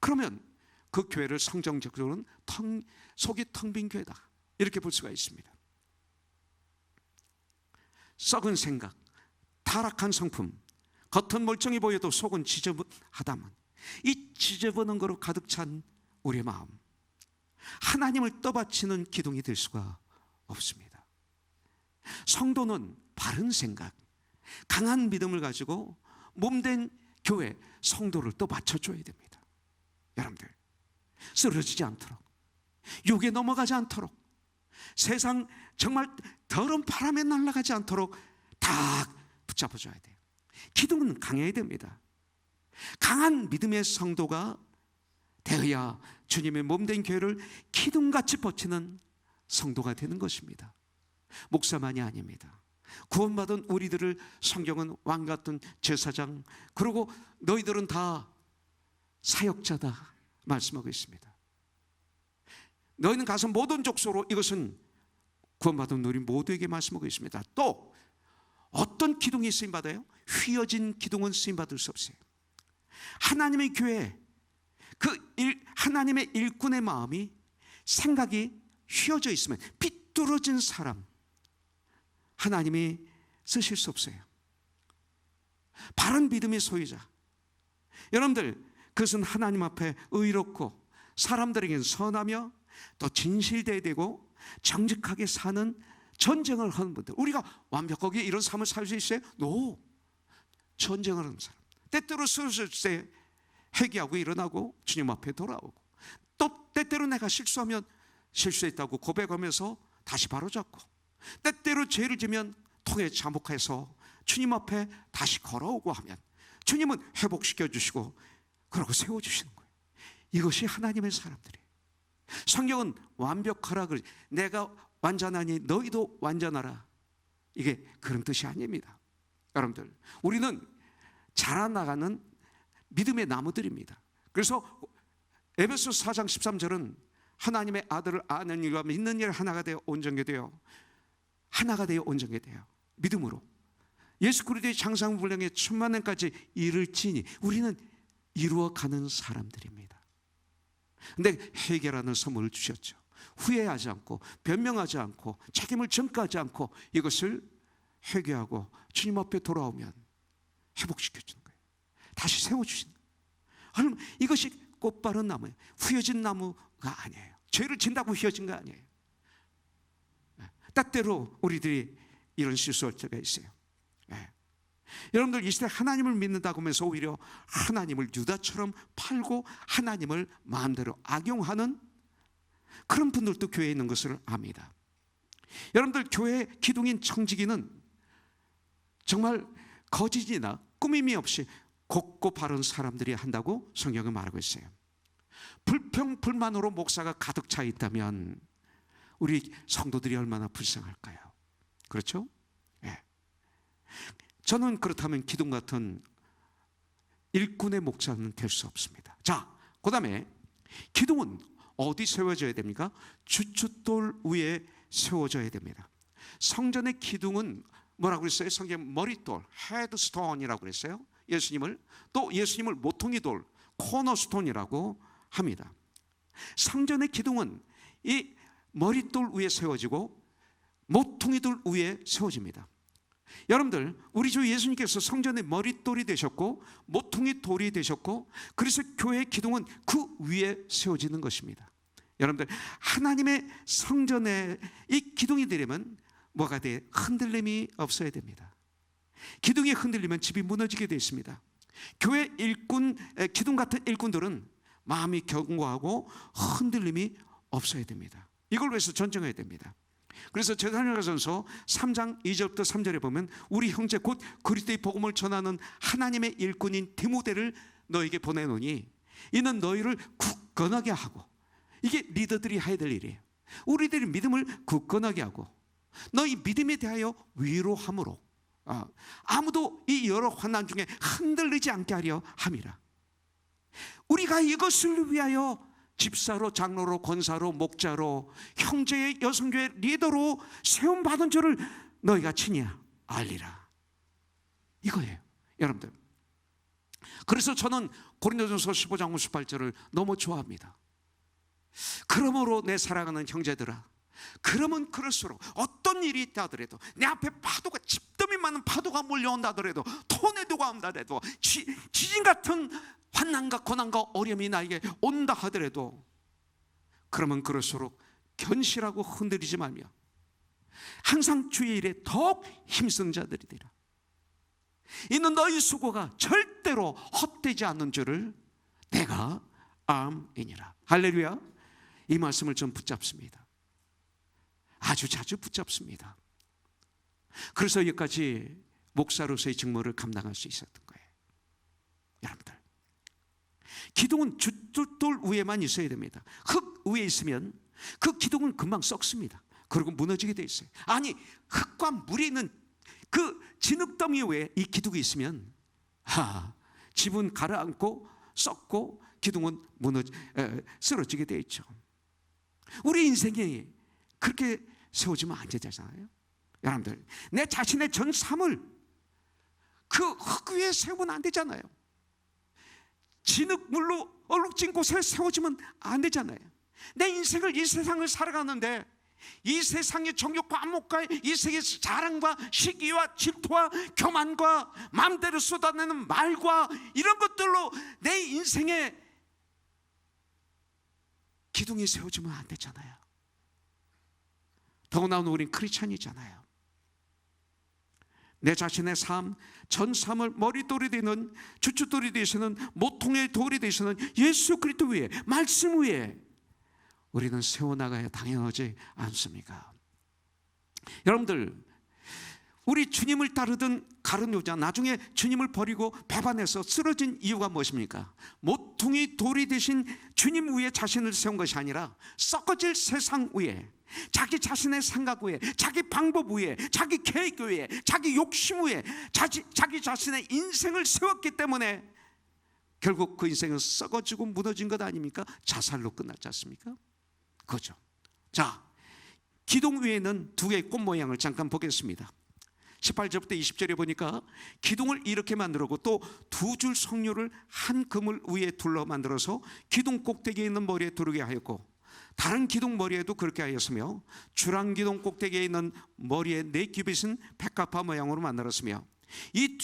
그러면 그 교회를 성경적으로는 속이 텅 빈 교회다, 이렇게 볼 수가 있습니다. 썩은 생각, 타락한 성품, 겉은 멀쩡히 보여도 속은 지저분하다면 이 지저분한 거로 가득 찬 우리의 마음, 하나님을 떠받치는 기둥이 될 수가 없습니다. 성도는 바른 생각, 강한 믿음을 가지고 몸된 교회, 성도를 또 맞춰줘야 됩니다. 여러분들, 쓰러지지 않도록, 욕에 넘어가지 않도록, 세상 정말 더러운 바람에 날아가지 않도록 딱 붙잡아줘야 돼요. 기둥은 강해야 됩니다. 강한 믿음의 성도가 되어야 주님의 몸된 교회를 기둥같이 버티는 성도가 되는 것입니다. 목사만이 아닙니다. 구원받은 우리들을 성경은 왕같은 제사장, 그리고 너희들은 다 사역자다 말씀하고 있습니다. 너희는 가서 모든 족속으로, 이것은 구원받은 우리 모두에게 말씀하고 있습니다. 또 어떤 기둥이 쓰임받아요? 휘어진 기둥은 쓰임받을 수 없어요. 하나님의 교회, 하나님의 일꾼의 마음이, 생각이 휘어져 있으면 삐뚤어진 사람 하나님이 쓰실 수 없어요. 바른 믿음의 소유자, 여러분들, 그것은 하나님 앞에 의롭고 사람들에게는 선하며 또 진실되어야 되고 정직하게 사는, 전쟁을 하는 분들. 우리가 완벽하게 이런 삶을 살 수 있어요? 노. 전쟁을 하는 사람, 때때로 쓰러질 때 회개하고 일어나고 주님 앞에 돌아오고, 또 때때로 내가 실수하면 실수했다고 고백하면서 다시 바로잡고, 때때로 죄를 지면 통해 자복해서 주님 앞에 다시 걸어오고 하면 주님은 회복시켜 주시고 그러고 세워주시는 거예요. 이것이 하나님의 사람들이에요. 성경은 완벽하라 그러지, 내가 완전하니 너희도 완전하라, 이게 그런 뜻이 아닙니다. 여러분들, 우리는 자라나가는 믿음의 나무들입니다. 그래서 에베소 4장 13절은 하나님의 아들을 아는 일과 믿는 일 하나가 되어 온전게 되어 하나가 되어 온전게 되어 믿음으로 예수 그리스도의 장사분량의 천만년까지 이를지니 우리는 이루어가는 사람들입니다. 근데 회개라는 선물을 주셨죠. 후회하지 않고 변명하지 않고 책임을 전가하지 않고 이것을 회개하고 주님 앞에 돌아오면 회복시켜 주는 거예요. 다시 세워주시는 거예요. 이것이 꽃바른 나무예요. 휘어진 나무가 아니에요. 죄를 진다고 휘어진 거 아니에요. 때때로 우리들이 이런 실수할 때가 있어요. 여러분들 이 시대 하나님을 믿는다고 하면서 오히려 하나님을 유다처럼 팔고 하나님을 마음대로 악용하는 그런 분들도 교회에 있는 것을 압니다. 여러분들 교회 기둥인 청지기는 정말 거짓이나 꾸밈이 없이 곱고 바른 사람들이 한다고 성경은 말하고 있어요. 불평 불만으로 목사가 가득 차 있다면 우리 성도들이 얼마나 불쌍할까요? 그렇죠? 예. 저는 그렇다면 기둥 같은 일꾼의 목사는 될 수 없습니다. 자, 그 다음에 기둥은 어디 세워져야 됩니까? 주춧돌 위에 세워져야 됩니다. 성전의 기둥은 뭐라고 그랬어요? 성경 머릿돌, 헤드스톤이라고 그랬어요. 예수님을, 또 예수님을 모퉁이 돌, 코너스톤이라고 합니다. 성전의 기둥은 이 머릿돌 위에 세워지고 모퉁이 돌 위에 세워집니다. 여러분들, 우리 주 예수님께서 성전의 머릿돌이 되셨고 모퉁이 돌이 되셨고, 그래서 교회의 기둥은 그 위에 세워지는 것입니다. 여러분들, 하나님의 성전에 이 기둥이 되려면 뭐가 돼? 흔들림이 없어야 됩니다. 기둥이 흔들리면 집이 무너지게 되어 있습니다. 교회 일꾼, 기둥 같은 일꾼들은 마음이 견고하고 흔들림이 없어야 됩니다. 이걸 위해서 전쟁해야 됩니다. 그래서 데살로니가전서 3장 2절부터 3절에 보면 우리 형제 곧 그리스도의 복음을 전하는 하나님의 일꾼인 디모데를 너에게 보내노니 이는 너희를 굳건하게 하고, 이게 리더들이 해야 될 일이에요. 우리들이 믿음을 굳건하게 하고 너희 믿음에 대하여 위로함으로 아무도 이 여러 환난 중에 흔들리지 않게 하려 함이라. 우리가 이것을 위하여 집사로, 장로로, 권사로, 목자로, 형제의 여성교회 리더로 세움받은 줄을 너희가 친히 알리라. 이거예요, 여러분들. 그래서 저는 고린도전서 15장 58절을 너무 좋아합니다. 그러므로 내 사랑하는 형제들아, 그러면 그럴수록 어떤 일이 있다 하더라도, 내 앞에 파도가 집더미 많은 파도가 몰려온다 하더라도, 토네도가 온다 하더라도, 지진 같은 환난과 고난과 어려움이 나에게 온다 하더라도, 그러면 그럴수록 견실하고 흔들리지 말며 항상 주의 일에 더욱 힘쓴 자들이 되라. 이는 너희 수고가 절대로 헛되지 않는 줄을 내가 암이니라. 할렐루야. 이 말씀을 좀 붙잡습니다. 아주 자주 붙잡습니다. 그래서 여기까지 목사로서의 직무를 감당할 수 있었던 거예요. 여러분들, 기둥은 주춧돌 위에만 있어야 됩니다. 흙 위에 있으면 그 기둥은 금방 썩습니다. 그리고 무너지게 돼 있어요. 아니, 흙과 물이 있는 그 진흙더미 위에 이 기둥이 있으면 집은 가라앉고 썩고 기둥은 쓰러지게 돼 있죠. 우리 인생이 그렇게 세워지면 안 되잖아요. 여러분들, 내 자신의 전 삶을 그 흙 위에 세우면 안 되잖아요. 진흙물로 얼룩진 곳에 세워지면 안 되잖아요. 내 인생을, 이 세상을 살아가는데 이 세상의 정욕과 안목과 이 세계의 자랑과 시기와 질투와 교만과 마음대로 쏟아내는 말과 이런 것들로 내 인생에 기둥이 세워지면 안 되잖아요. 더구나 우린 크리스찬이잖아요. 내 자신의 삶, 전 삶을 머릿돌이 되는, 주춧돌이 되시는, 모퉁이의 돌이 되시는 예수 그리스도 위에, 말씀 위에 우리는 세워나가야 당연하지 않습니까? 여러분들, 우리 주님을 따르던 가룟 유다, 나중에 주님을 버리고 배반해서 쓰러진 이유가 무엇입니까? 모퉁이 돌이 되신 주님 위에 자신을 세운 것이 아니라 썩어질 세상 위에, 자기 자신의 생각 외에, 자기 방법 외에, 자기 계획 외에, 자기 욕심 외에 자기 자신의 인생을 세웠기 때문에 결국 그 인생은 썩어지고 무너진 것 아닙니까? 자살로 끝났지 않습니까? 그죠. 자, 기둥 위에는 두 개의 꽃 모양을 잠깐 보겠습니다. 18절부터 20절에 보니까 기둥을 이렇게 만들었고 또 두 줄 석류를 한 그물 위에 둘러 만들어서 기둥 꼭대기에 있는 머리에 두르게 하였고 다른 기둥 머리에도 그렇게 하였으며 주랑 기둥 꼭대기에 있는 머리에 네 규빗은 백합화 모양으로 만들었으며 이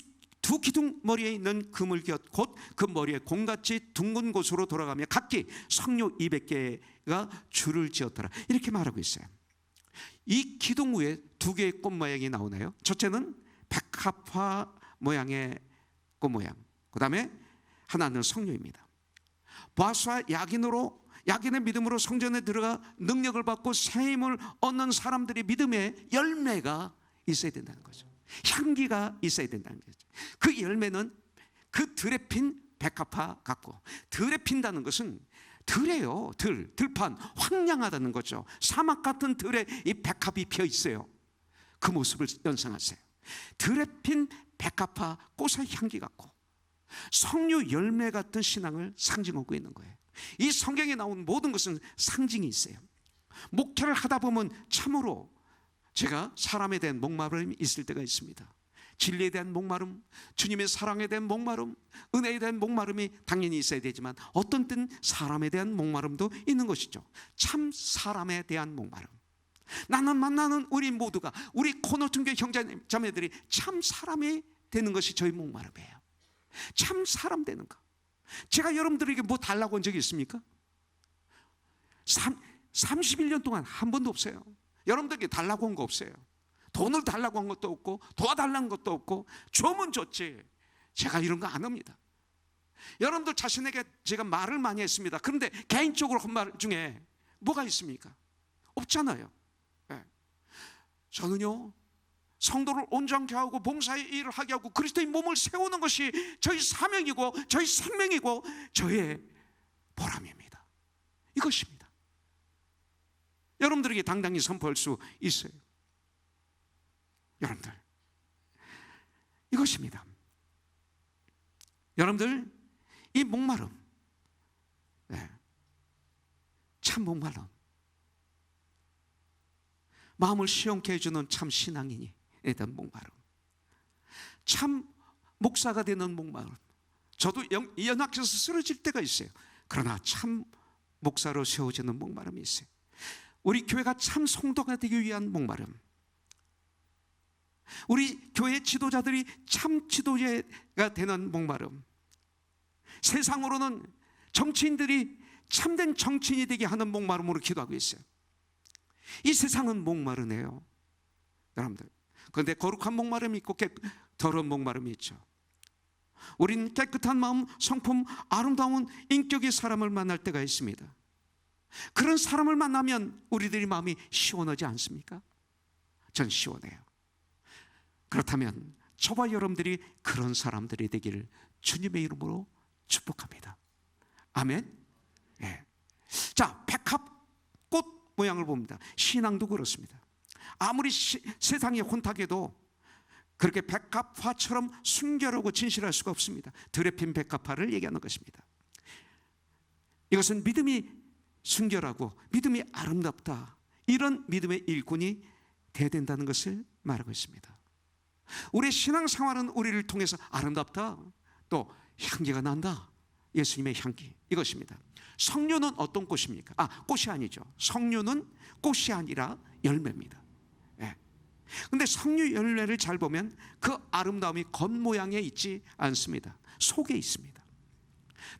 두 기둥 머리에 있는 그물곁 곧 그 머리에 공같이 둥근 곳으로 돌아가며 각기 석류 200개가 줄을 지었더라. 이렇게 말하고 있어요. 이 기둥 위에 두 개의 꽃 모양이 나오나요? 첫째는 백합화 모양의 꽃 모양, 그 다음에 하나는 석류입니다. 보아스와 야긴의 믿음으로 성전에 들어가 능력을 받고 새 힘을 얻는 사람들의 믿음의 열매가 있어야 된다는 거죠. 향기가 있어야 된다는 거죠. 그 열매는 그 들에 핀 백합화 같고, 들에 핀다는 것은 들이에요. 들판, 황량하다는 거죠. 사막 같은 들에 이 백합이 피어 있어요. 그 모습을 연상하세요. 들에 핀 백합화 꽃의 향기 같고 석류 열매 같은 신앙을 상징하고 있는 거예요. 이 성경에 나온 모든 것은 상징이 있어요. 목회를 하다 보면 참으로 제가 사람에 대한 목마름이 있을 때가 있습니다. 진리에 대한 목마름, 주님의 사랑에 대한 목마름, 은혜에 대한 목마름이 당연히 있어야 되지만 어떤 때는 사람에 대한 목마름도 있는 것이죠. 참 사람에 대한 목마름. 나는 만나는 우리 모두가, 우리 코너통교 형제자매들이 참 사람이 되는 것이 저희 목마름이에요. 참 사람 되는 거. 제가 여러분들에게 뭐 달라고 한 적이 있습니까? 31년 동안 한 번도 없어요. 여러분들에게 달라고 한 거 없어요. 돈을 달라고 한 것도 없고 도와달라는 것도 없고 주면 줬지 제가 이런 거 안 합니다. 여러분들 자신에게 제가 말을 많이 했습니다. 그런데 개인적으로 한 말 중에 뭐가 있습니까? 없잖아요. 네. 저는요 성도를 온전케 하고 봉사의 일을 하게 하고 그리스도의 몸을 세우는 것이 저희 사명이고 저희 생명이고 저의 보람입니다. 이것입니다. 여러분들에게 당당히 선포할 수 있어요. 여러분들 이것입니다. 여러분들 이 목마름, 네. 참 목마름, 마음을 시원케 해주는 참 신앙인이 대한 목마름, 참 목사가 되는 목마름. 저도 연약해서 쓰러질 때가 있어요. 그러나 참 목사로 세워지는 목마름이 있어요. 우리 교회가 참 성도가 되기 위한 목마름, 우리 교회 지도자들이 참 지도자가 되는 목마름, 세상으로는 정치인들이 참된 정치인이 되게 하는 목마름으로 기도하고 있어요. 이 세상은 목마르네요, 여러분들. 그런데 거룩한 목마름이 있고 더러운 목마름이 있죠. 우린 깨끗한 마음, 성품, 아름다운 인격의 사람을 만날 때가 있습니다. 그런 사람을 만나면 우리들의 마음이 시원하지 않습니까? 전 시원해요. 그렇다면 저와 여러분들이 그런 사람들이 되기를 주님의 이름으로 축복합니다. 아멘. 네. 자, 백합꽃 모양을 봅니다. 신앙도 그렇습니다. 아무리 세상이 혼탁해도 그렇게 백합화처럼 순결하고 진실할 수가 없습니다. 들에 핀 백합화를 얘기하는 것입니다. 이것은 믿음이 순결하고 믿음이 아름답다, 이런 믿음의 일꾼이 돼야 된다는 것을 말하고 있습니다. 우리의 신앙생활은 우리를 통해서 아름답다, 또 향기가 난다, 예수님의 향기, 이것입니다. 석류는 어떤 꽃입니까? 꽃이 아니죠. 석류는 꽃이 아니라 열매입니다. 그런데 석류 열매를 잘 보면 그 아름다움이 겉모양에 있지 않습니다. 속에 있습니다.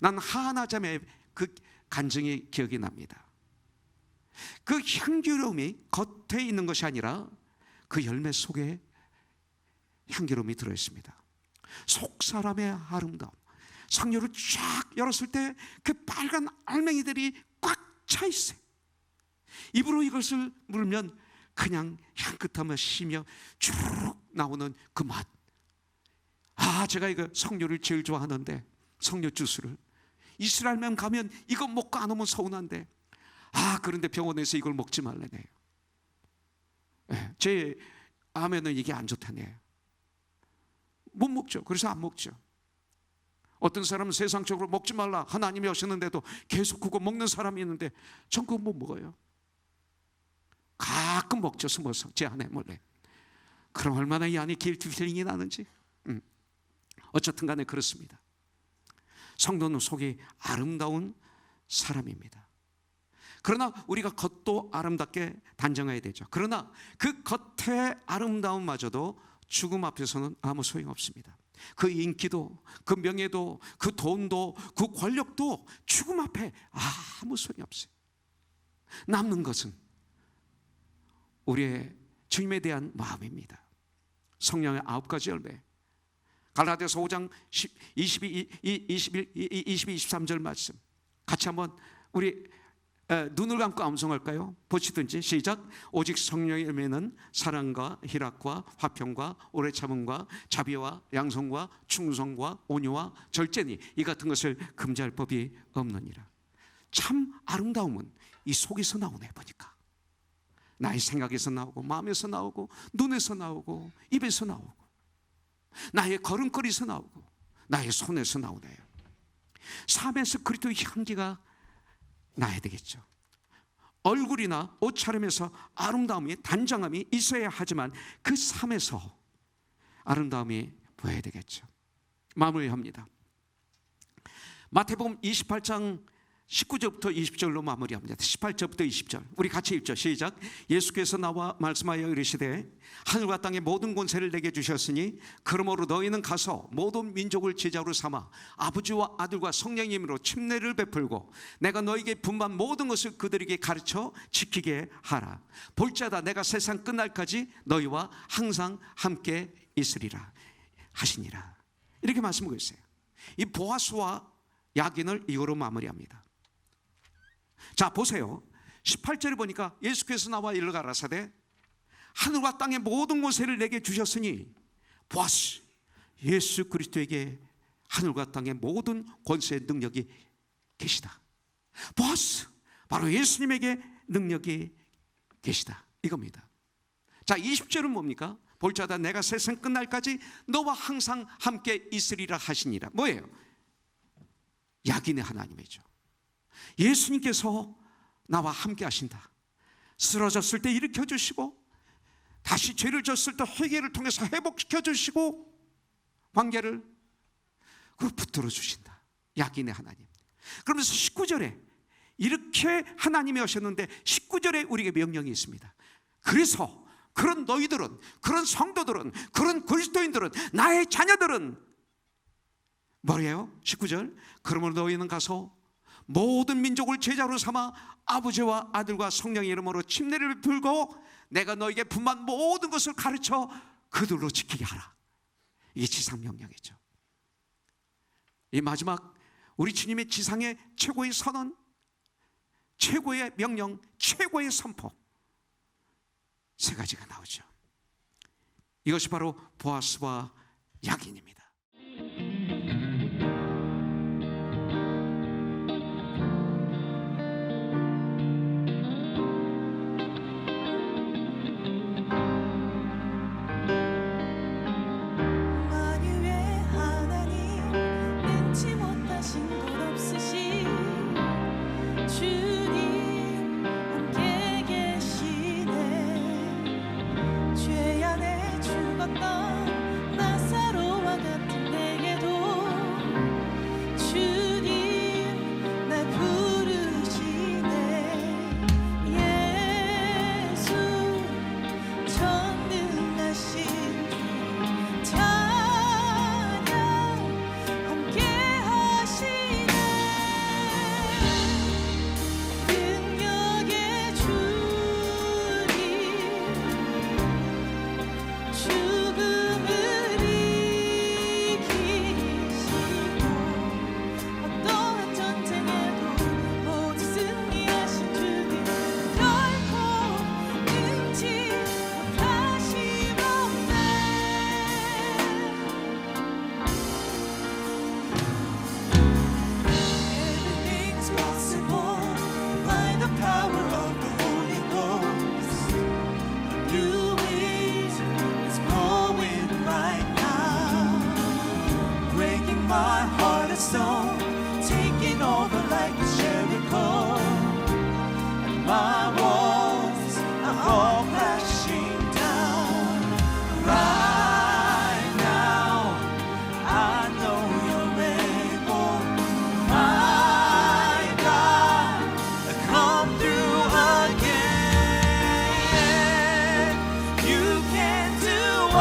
난 하나 자매의 그 간증이 기억이 납니다. 그 향기로움이 겉에 있는 것이 아니라 그 열매 속에 향기로움이 들어있습니다. 속 사람의 아름다움, 석류를 쫙 열었을 때 그 빨간 알맹이들이 꽉 차 있어요. 입으로 이것을 물면 그냥 향긋하며 쉬며 쭉 나오는 그 맛. 제가 이거 석류를 제일 좋아하는데, 석류 주스를 이스라엘만 가면 이거 먹고 안 오면 서운한데, 그런데 병원에서 이걸 먹지 말래네요. 제 암에는 이게 안 좋다네요. 못 먹죠. 그래서 안 먹죠. 어떤 사람은 세상적으로 먹지 말라 하나님이 하셨는데도 계속 그거 먹는 사람이 있는데 전 그거 못 먹어요. 가끔 먹죠. 숨어서 제 안에 몰래. 그럼 얼마나 이 안에 길티 필링이 나는지. 어쨌든 간에 그렇습니다. 성도는 속이 아름다운 사람입니다. 그러나 우리가 겉도 아름답게 단정해야 되죠. 그러나 그 겉의 아름다움마저도 죽음 앞에서는 아무 소용없습니다. 그 인기도, 그 명예도, 그 돈도, 그 권력도 죽음 앞에 아무 소용이 없어요. 남는 것은 우리의 주님에 대한 마음입니다. 성령의 9가지 열매. 갈라디아서 5장 22, 23절 말씀 같이 한번 우리 눈을 감고 암송할까요? 보시든지 시작. 오직 성령의 열매는 사랑과 희락과 화평과 오래 참음과 자비와 양성과 충성과 온유와 절제니 이 같은 것을 금지할 법이 없느니라. 참 아름다움은 이 속에서 나오네. 보니까 나의 생각에서 나오고 마음에서 나오고 눈에서 나오고 입에서 나오고 나의 걸음걸이에서 나오고 나의 손에서 나오네요. 삶에서 그리스도의 향기가 나야 되겠죠. 얼굴이나 옷차림에서 아름다움이 단정함이 있어야 하지만 그 삶에서 아름다움이 보여야 되겠죠. 마무리합니다. 마태복음 28장 19절부터 20절로 마무리합니다. 18절부터 20절 우리 같이 읽죠. 시작. 예수께서 나와 말씀하여 이르시되 하늘과 땅의 모든 권세를 내게 주셨으니 그러므로 너희는 가서 모든 민족을 제자로 삼아 아버지와 아들과 성령의 이름으로 침례를 베풀고 내가 너희에게 분반 모든 것을 그들에게 가르쳐 지키게 하라. 볼지어다 내가 세상 끝날까지 너희와 항상 함께 있으리라 하시니라. 이렇게 말씀하고 있어요. 이 보아스와 야긴을 이거로 마무리합니다. 자 보세요. 18절에 보니까 예수께서 나와 이르 가라사대 하늘과 땅의 모든 권세를 내게 주셨으니 보아스 예수 그리스도에게 하늘과 땅의 모든 권세의 능력이 계시다. 보아스 바로 예수님에게 능력이 계시다 이겁니다. 자 20절은 뭡니까? 볼지어다 내가 세상 끝날까지 너와 항상 함께 있으리라 하시니라. 뭐예요? 야긴의 하나님이죠. 예수님께서 나와 함께 하신다. 쓰러졌을 때 일으켜 주시고 다시 죄를 졌을 때 회개를 통해서 회복시켜 주시고 관계를 붙들어 주신다. 야긴의 하나님. 그러면서 19절에 이렇게 하나님이 하셨는데 19절에 우리에게 명령이 있습니다. 그래서 그런 너희들은, 그런 성도들은, 그런 그리스도인들은, 나의 자녀들은 뭐래요? 19절. 그러므로 너희는 가서 모든 민족을 제자로 삼아 아버지와 아들과 성령의 이름으로 침례를 베풀고 내가 너에게 분만 모든 것을 가르쳐 그들로 지키게 하라. 이게 지상명령이죠. 이 마지막 우리 주님의 지상의 최고의 선언, 최고의 명령, 최고의 선포 세 가지가 나오죠. 이것이 바로 보아스와 야긴입니다. 나사로와 같은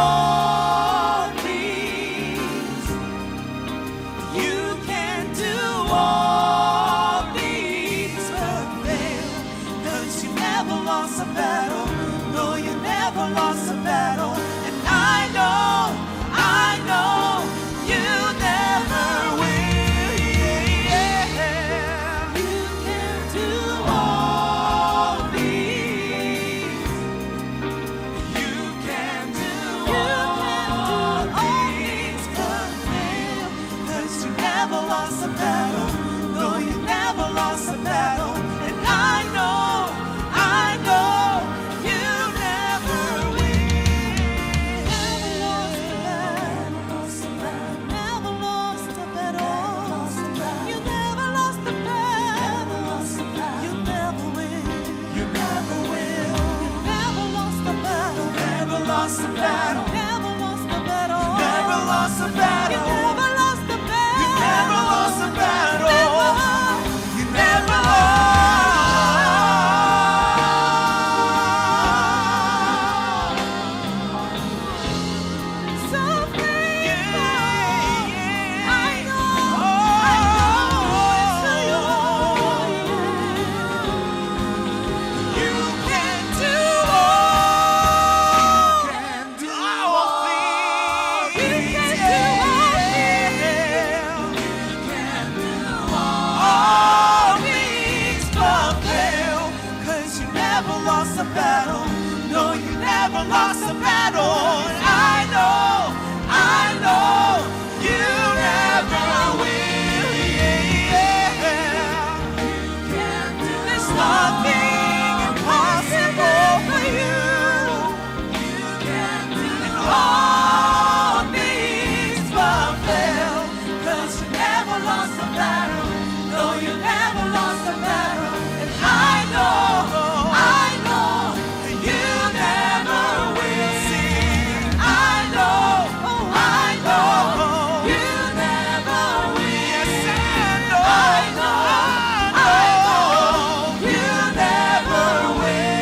all things. You can do all things but fail. 'Cause you never lost a battle. No, you never lost a battle. And I know you never will. Yeah. You can do all things. You can do all things but fail. 'Cause you never lost a battle. No, you never lost a battle. And I know you never will. Never lost a battle. Never lost a battle. You never lost a battle. You never will. You never will. Never lost a battle. Never lost a battle. Never lost a battle. Never lost a battle. You never lost a battle. You never lost a battle. You never lost. So faithful. I know it's you. You can do all things. You can do all things but fail. 'Cause you never lost a battle. No, you never lost a battle. And I know you never will. Yeah. There's nothing impossible for you. And all things but fail. 'Cause you never lost a battle. No, you never lost a battle. And I know you never will. Sing, I know you never will. Yes, I know you never will.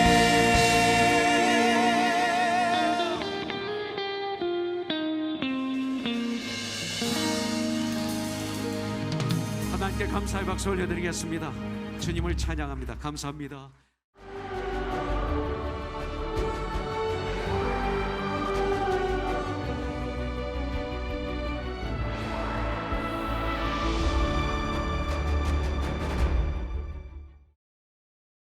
하나님께 감사의 박수 올려드리겠습니다. 주님을 찬양합니다. 감사합니다.